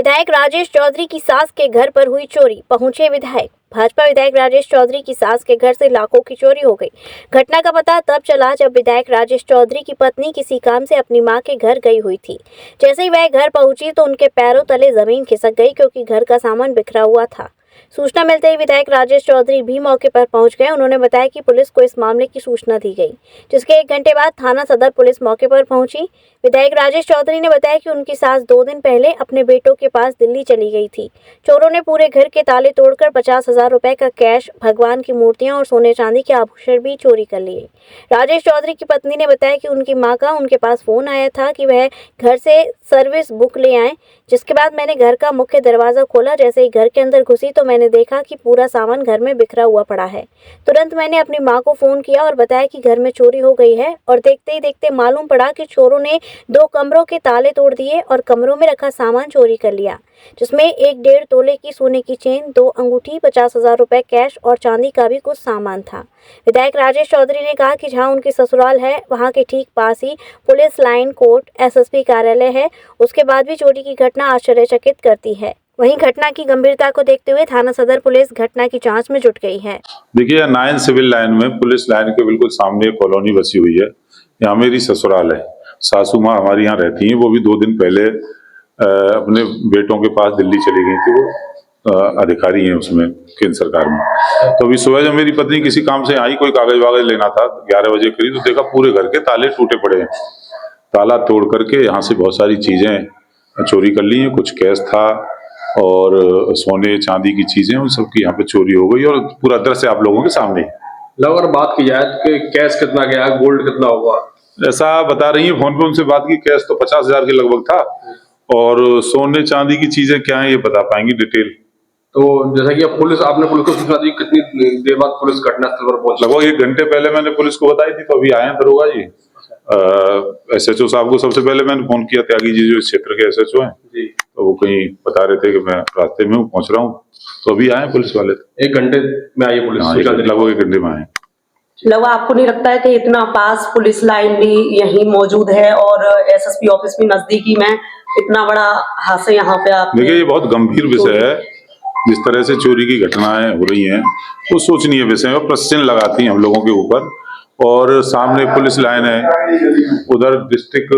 विधायक राजेश चौधरी की सास के घर पर हुई चोरी, पहुंचे विधायक। भाजपा विधायक राजेश चौधरी की सास के घर से लाखों की चोरी हो गई। घटना का पता तब चला जब विधायक राजेश चौधरी की पत्नी किसी काम से अपनी मां के घर गई हुई थी। जैसे ही वह घर पहुंची तो उनके पैरों तले जमीन खिसक गई, क्योंकि घर का सामान बिखरा हुआ था। सूचना मिलते ही विधायक राजेश चौधरी भी मौके पर पहुंच गए। उन्होंने बताया कि पुलिस को इस मामले की सूचना दी गई, जिसके 1 घंटे बाद थाना सदर पुलिस मौके पर पहुंची। विधायक राजेश चौधरी ने बताया कि उनकी सास 2 दिन पहले अपने बेटों के पास दिल्ली चली गई थी। चोरों ने पूरे घर के ताले तोड़कर 50,000 रुपए का कैश, भगवान की मूर्तियां और सोने चांदी के आभूषण भी चोरी कर लिए। राजेश चौधरी की पत्नी ने बताया कि उनकी मां का उनके पास फोन आया था कि वह घर से सर्विस बुक ले आए, जिसके बाद मैंने घर का मुख्य दरवाजा खोला। जैसे ही घर के अंदर घुसी तो मैंने देखा कि पूरा सामान घर में बिखरा हुआ पड़ा है। तुरंत मैंने अपनी मां को फोन किया और बताया कि घर में चोरी हो गई है, और देखते ही देखते मालूम पड़ा कि चोरों ने 2 कमरों के ताले तोड़ दिए और कमरों में रखा सामान चोरी कर लिया, जिसमें 1.5 तोले की सोने की चेन, 2 अंगूठी, 50,000 रुपए कैश और चांदी का भी कुछ सामान था। विधायक राजेश चौधरी ने कहा कि जहां उनकी ससुराल है वहां के ठीक पास ही पुलिस लाइन, कोर्ट, एसएसपी कार्यालय है। उसके बाद भी चोरी की घटना आश्चर्यचकित करती है। वहीं घटना की गंभीरता को देखते हुए थाना सदर पुलिस घटना की जांच में जुट गई है। देखिए, 9 सिविल लाइन में पुलिस लाइन के बिल्कुल सामने एक कॉलोनी बसी हुई है। यहाँ मेरी ससुराल है। सासू माँ हमारी यहाँ रहती हैं। वो भी 2 दिन पहले अपने बेटों के पास दिल्ली चली गई थी। वो अधिकारी हैं उसमें, केंद्र सरकार में। तो अभी सुबह जब मेरी पत्नी किसी काम से आई, कोई कागज वागज लेना था, 11 बजे करीब, तो देखा पूरे घर के ताले टूटे पड़े हैं। ताला तोड़ करके यहाँ से बहुत सारी चीजें चोरी कर ली हैं। कुछ कैश था और सोने चांदी की चीजें, उन सब की यहाँ पे चोरी हो गई और पूरा दृश्य आप लोगों के सामने है। अगर बात की जाए कि कैश कितना गया, गोल्ड कितना होगा, ऐसा बता रही है फोन पे उनसे बात की। कैश तो 50,000 के लगभग था और सोने चांदी की चीजें क्या है ये बता पाएंगी डिटेल। तो जैसा कि आपने पुलिस को सूचना दी, कितनी देर बाद पुलिस घटनास्थल पर पहुंची? लगभग 1 घंटे पहले मैंने पुलिस को बताई थी, तो अभी आए हैं दरोगा जी। SHO साहब को सबसे पहले मैंने फोन किया, त्यागी जी जो इस क्षेत्र के SHO हैं, तो वो कहीं बता रहे थे कि मैं रास्ते में हूँ, पहुंच रहा हूँ। तो अभी आए पुलिस वाले। 1 घंटे में आई पुलिस? लगभग 1 घंटे में आए। लगभग आपको नहीं लगता है कि इतना पास पुलिस लाइन भी यहीं मौजूद है और SSP ऑफिस भी नजदीकी में, इतना बड़ा हादसा यहाँ पे आप? देखिए, ये बहुत गंभीर विषय है। जिस तरह से चोरी की घटनाएं हो रही हैं वो सोचनीय विषय है, प्रश्न लगाती हैं हम लोगों के ऊपर। और सामने पुलिस लाइन है, उधर डिस्ट्रिक्ट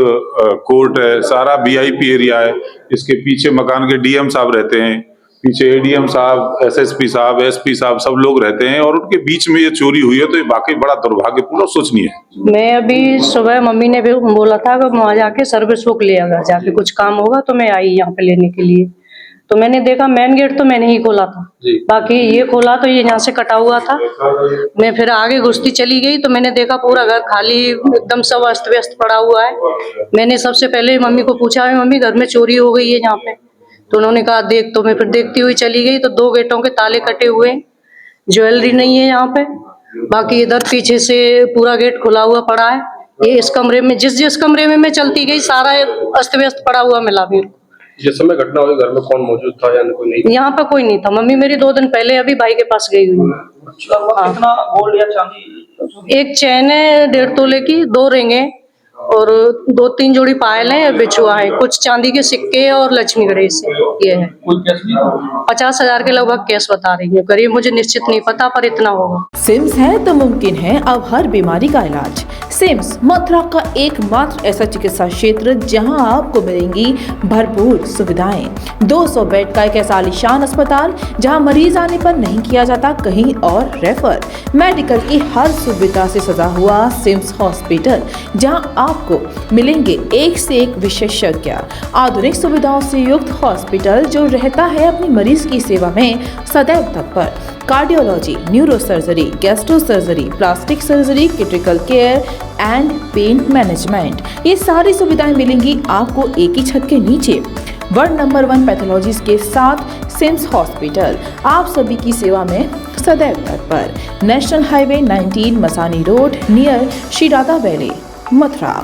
कोर्ट है, सारा VIP एरिया है। इसके पीछे मकान के DM साहब रहते हैं, पीछे ADM साहब, SSP साहब, SP साहब, सब लोग रहते हैं, और उनके बीच में ये चोरी हुई है। तो ये वाकई बड़ा दुर्भाग्यपूर्ण सोचनीय है। मैं अभी सुबह मम्मी ने भी बोला था कि वहाँ जाके सर्विस बुक ले आएगा, जाके कुछ काम होगा, तो मैं आई यहाँ पे लेने के लिए। तो मैंने देखा मेन गेट तो मैंने ही खोला था, बाकी ये खोला तो ये यहाँ से कटा हुआ था। मैं फिर आगे घुसती चली गई तो मैंने देखा पूरा घर खाली, एकदम सब अस्त व्यस्त पड़ा हुआ है। मैंने सबसे पहले मम्मी को पूछा, मम्मी घर में चोरी हो गई है यहाँ पे? तो उन्होंने कहा देख। तो मैं फिर देखती हुई चली गई तो 2 गेटों के ताले कटे हुए, ज्वेलरी नहीं है यहाँ पे। बाकी इधर पीछे से पूरा गेट खुला हुआ पड़ा है। ये इस कमरे में, जिस कमरे में मैं चलती गई, सारा अस्त व्यस्त पड़ा हुआ मिला मेरे को। जिस समय घटना हुई घर में कौन मौजूद था या कोई नहीं? यहाँ पे कोई नहीं था। मम्मी मेरी 2 दिन पहले अभी भाई के पास गई हुई। कितना गोल्ड या चांदी? 1 चैन है 1.5 तोले की, 2 रिंग है और 2-3 जोड़ी पायल है, बिछुआ है, कुछ चांदी के सिक्के और लक्ष्मी गणेश ये है। 50,000 के लगभग कैश बता रही है। करीब मुझे निश्चित नहीं पता, पर इतना होगा। सिम्स है तो मुमकिन है अब हर बीमारी का इलाज। सिम्स मथुरा का एकमात्र ऐसा चिकित्सा क्षेत्र जहां आपको मिलेंगी भरपूर सुविधाएं। 200 बेड का एक ऐसा आलीशान अस्पताल जहां मरीज आने पर नहीं किया जाता कहीं और रेफर। मेडिकल की हर सुविधा से सजा हुआ सिम्स हॉस्पिटल, जहां आपको मिलेंगे एक से एक विशेषज्ञ। आधुनिक सुविधाओं से युक्त हॉस्पिटल जो रहता है अपनी मरीज की सेवा में सदैव तत्पर। Cardiology, neuro surgery, gastro surgery, plastic surgery, critical care and pain management, ये सारी सुविधाएं मिलेंगी आपको एक ही छत के नीचे। वर्ल्ड नंबर 1 पैथोलॉजीज के साथ सिम्स हॉस्पिटल आप सभी की सेवा में सदैव तत्पर। National highway 19 Masani road near Shri Radha valley, Mathura.